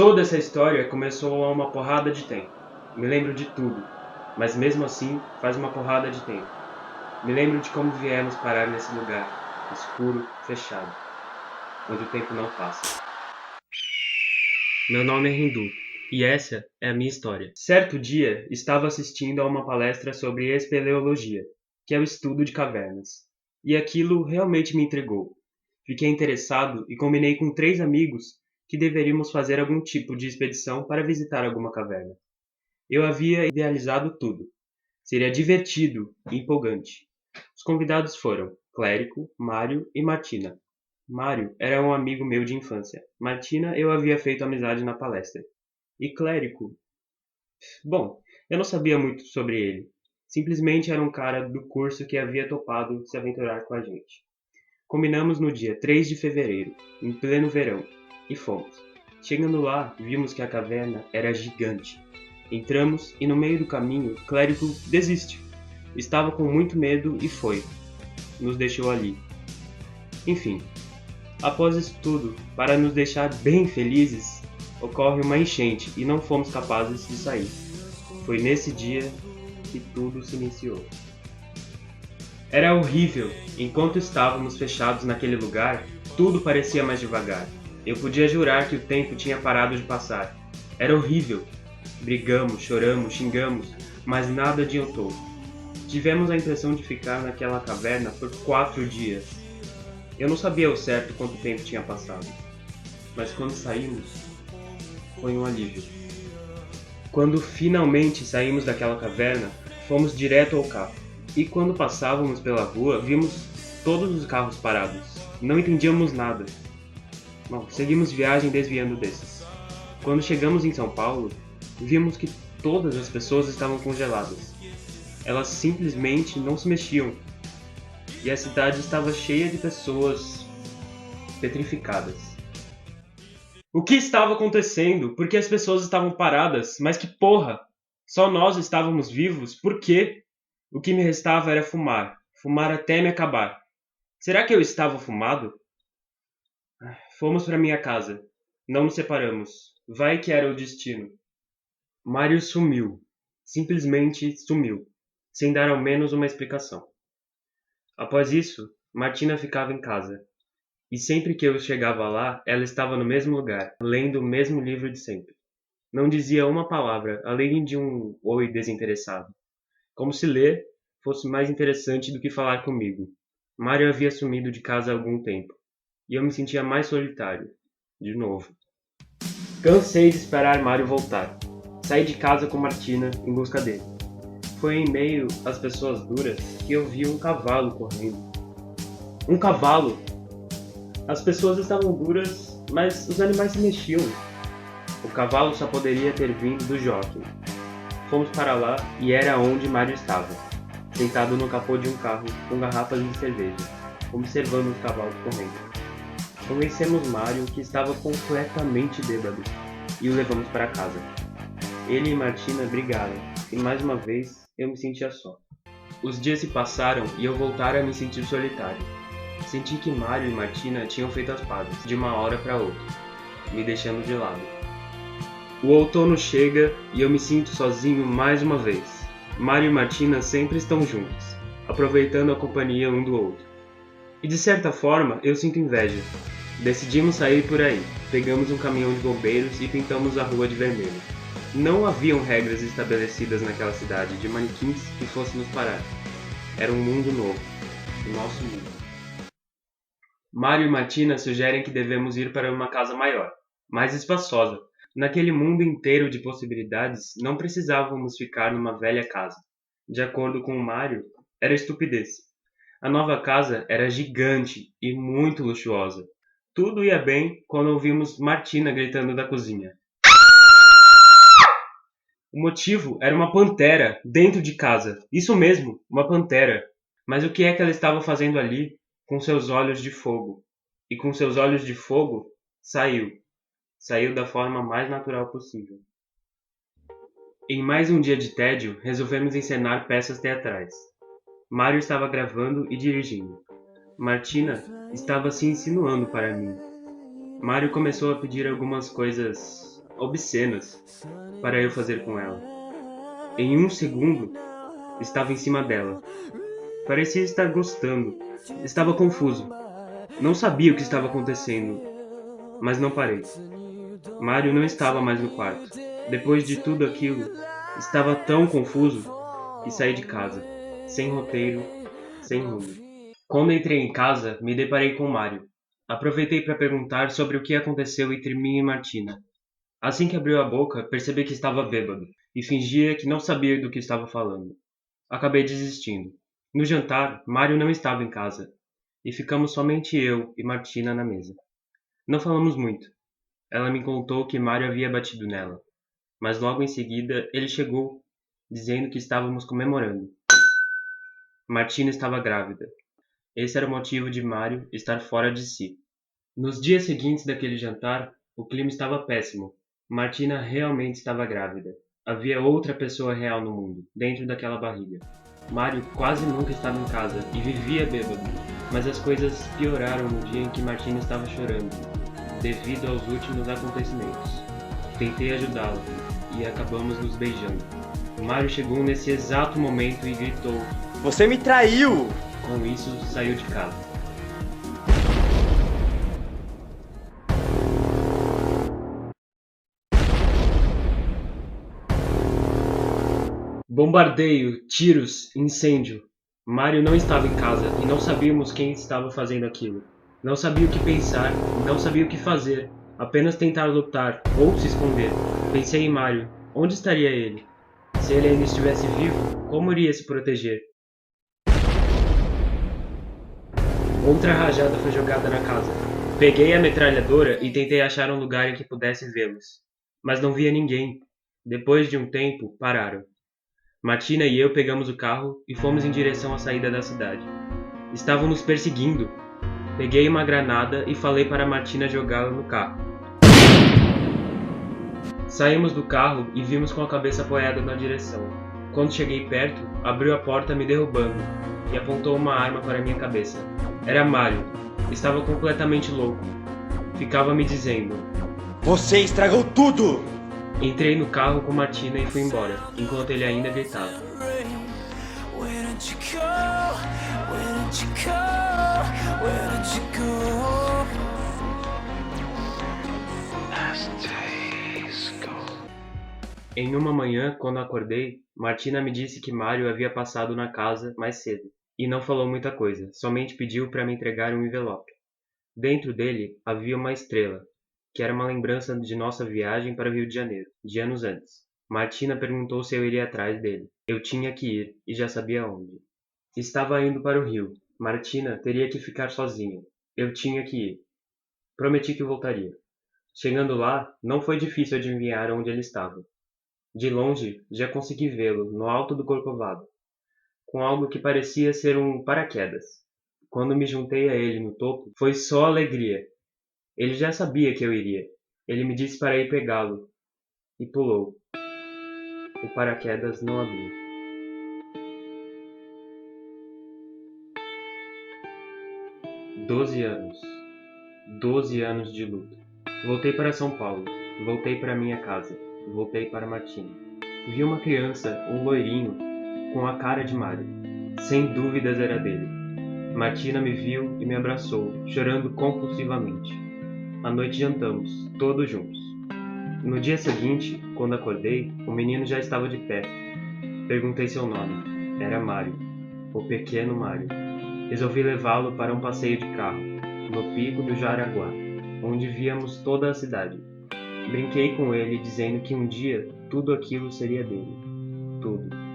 Toda essa história começou há uma porrada de tempo. Me lembro de tudo, mas mesmo assim faz uma porrada de tempo. Me lembro de como viemos parar nesse lugar, escuro, fechado, onde o tempo não passa. Meu nome é Hindu, e essa é a minha história. Certo dia, estava assistindo a uma palestra sobre espeleologia, que é o estudo de cavernas. E aquilo realmente me intrigou. Fiquei interessado e combinei com 3 amigos que deveríamos fazer algum tipo de expedição para visitar alguma caverna. Eu havia idealizado tudo. Seria divertido e empolgante. Os convidados foram Clérico, Mário e Martina. Mário era um amigo meu de infância. Martina eu havia feito amizade na palestra. E Clérico? Bom, eu não sabia muito sobre ele. Simplesmente era um cara do curso que havia topado se aventurar com a gente. Combinamos no dia 3 de fevereiro, em pleno verão, e fomos. Chegando lá, vimos que a caverna era gigante. Entramos e no meio do caminho, Clérigo desiste. Estava com muito medo e foi. Nos deixou ali. Enfim, após isso tudo, para nos deixar bem felizes, ocorre uma enchente e não fomos capazes de sair. Foi nesse dia que tudo se iniciou. Era horrível. Enquanto estávamos fechados naquele lugar, tudo parecia mais devagar. Eu podia jurar que o tempo tinha parado de passar. Era horrível. Brigamos, choramos, xingamos, mas nada adiantou. Tivemos a impressão de ficar naquela caverna por 4 dias. Eu não sabia ao certo quanto tempo tinha passado, mas quando saímos, foi um alívio. Quando finalmente saímos daquela caverna, fomos direto ao carro. E quando passávamos pela rua, vimos todos os carros parados. Não entendíamos nada. Bom, seguimos viagem desviando desses. Quando chegamos em São Paulo, vimos que todas as pessoas estavam congeladas. Elas simplesmente não se mexiam. E a cidade estava cheia de pessoas petrificadas. O que estava acontecendo? Por que as pessoas estavam paradas? Mas que porra! Só nós estávamos vivos? Por quê? O que me restava era fumar. Fumar até me acabar. Será que eu estava fumado? Fomos para minha casa. Não nos separamos. Vai que era o destino. Mário sumiu. Simplesmente sumiu. Sem dar ao menos uma explicação. Após isso, Martina ficava em casa. E sempre que eu chegava lá, ela estava no mesmo lugar, lendo o mesmo livro de sempre. Não dizia uma palavra, além de um oi desinteressado. Como se ler fosse mais interessante do que falar comigo. Mário havia sumido de casa há algum tempo, e eu me sentia mais solitário. De novo. Cansei de esperar Mário voltar. Saí de casa com Martina em busca dele. Foi em meio às pessoas duras que eu vi um cavalo correndo. Um cavalo! As pessoas estavam duras, mas os animais se mexiam. O cavalo só poderia ter vindo do jockey. Fomos para lá e era onde Mário estava, sentado no capô de um carro com garrafas de cerveja, observando os cavalos correndo. Convencemos Mário que estava completamente bêbado e o levamos para casa. Ele e Martina brigaram e mais uma vez eu me sentia só. Os dias se passaram e eu voltara a me sentir solitário. Senti que Mário e Martina tinham feito as pazes de uma hora para outra, me deixando de lado. O outono chega e eu me sinto sozinho mais uma vez. Mário e Martina sempre estão juntos, aproveitando a companhia um do outro. E de certa forma eu sinto inveja. Decidimos sair por aí, pegamos um caminhão de bombeiros e pintamos a rua de vermelho. Não haviam regras estabelecidas naquela cidade de manequins que fossem nos parar. Era um mundo novo, o nosso mundo. Mário e Martina sugerem que devemos ir para uma casa maior, mais espaçosa. Naquele mundo inteiro de possibilidades, não precisávamos ficar numa velha casa. De acordo com Mário, era estupidez. A nova casa era gigante e muito luxuosa. Tudo ia bem quando ouvimos Martina gritando da cozinha. O motivo era uma pantera dentro de casa. Isso mesmo, uma pantera. Mas o que é que ela estava fazendo ali com seus olhos de fogo? E com seus olhos de fogo, saiu. Saiu da forma mais natural possível. Em mais um dia de tédio, resolvemos encenar peças teatrais. Mário estava gravando e dirigindo. Martina estava se insinuando para mim. Mário começou a pedir algumas coisas obscenas para eu fazer com ela. Em um segundo, estava em cima dela. Parecia estar gostando. Estava confuso. Não sabia o que estava acontecendo, mas não parei. Mário não estava mais no quarto. Depois de tudo aquilo, estava tão confuso que saí de casa, sem roteiro, sem rumo. Quando entrei em casa, me deparei com Mário. Aproveitei para perguntar sobre o que aconteceu entre mim e Martina. Assim que abriu a boca, percebi que estava bêbado e fingia que não sabia do que estava falando. Acabei desistindo. No jantar, Mário não estava em casa e ficamos somente eu e Martina na mesa. Não falamos muito. Ela me contou que Mário havia batido nela, mas logo em seguida ele chegou, dizendo que estávamos comemorando. Martina estava grávida. Esse era o motivo de Mário estar fora de si. Nos dias seguintes daquele jantar, o clima estava péssimo. Martina realmente estava grávida. Havia outra pessoa real no mundo, dentro daquela barriga. Mário quase nunca estava em casa e vivia bêbado, mas as coisas pioraram no dia em que Martina estava chorando, devido aos últimos acontecimentos. Tentei ajudá-la e acabamos nos beijando. Mário chegou nesse exato momento e gritou: "Você me traiu!" Com isso, saiu de casa. Bombardeio, tiros, incêndio. Mário não estava em casa e não sabíamos quem estava fazendo aquilo. Não sabia o que pensar, não sabia o que fazer, apenas tentar lutar ou se esconder. Pensei em Mário. Onde estaria ele? Se ele ainda estivesse vivo, como iria se proteger? Outra rajada foi jogada na casa. Peguei a metralhadora e tentei achar um lugar em que pudesse vê-los. Mas não via ninguém. Depois de um tempo, pararam. Martina e eu pegamos o carro e fomos em direção à saída da cidade. Estavam nos perseguindo. Peguei uma granada e falei para Martina jogá-la no carro. Saímos do carro e vimos com a cabeça apoiada na direção. Quando cheguei perto, abriu a porta me derrubando e apontou uma arma para minha cabeça. Era Mário. Estava completamente louco. Ficava me dizendo: "Você estragou tudo!" Entrei no carro com Martina e fui embora, enquanto ele ainda gritava. Em uma manhã, quando acordei, Martina me disse que Mário havia passado na casa mais cedo, e não falou muita coisa, somente pediu para me entregar um envelope. Dentro dele havia uma estrela, que era uma lembrança de nossa viagem para o Rio de Janeiro, de anos antes. Martina perguntou se eu iria atrás dele. Eu tinha que ir, e já sabia onde. Estava indo para o Rio. Martina teria que ficar sozinha. Eu tinha que ir. Prometi que voltaria. Chegando lá, não foi difícil adivinhar onde ele estava. De longe, já consegui vê-lo, no alto do Corcovado, com algo que parecia ser um paraquedas. Quando me juntei a ele no topo, foi só alegria. Ele já sabia que eu iria. Ele me disse para ir pegá-lo. E pulou. O paraquedas não abriu. 12 anos. 12 anos de luta. Voltei para São Paulo. Voltei para minha casa. Voltei para Martina. Vi uma criança, um loirinho, com a cara de Mário. Sem dúvidas era dele. Martina me viu e me abraçou, chorando compulsivamente. À noite jantamos, todos juntos. No dia seguinte, quando acordei, o menino já estava de pé. Perguntei seu nome. Era Mário. O pequeno Mário. Resolvi levá-lo para um passeio de carro, no pico do Jaraguá, onde víamos toda a cidade. Brinquei com ele, dizendo que um dia tudo aquilo seria dele. Tudo.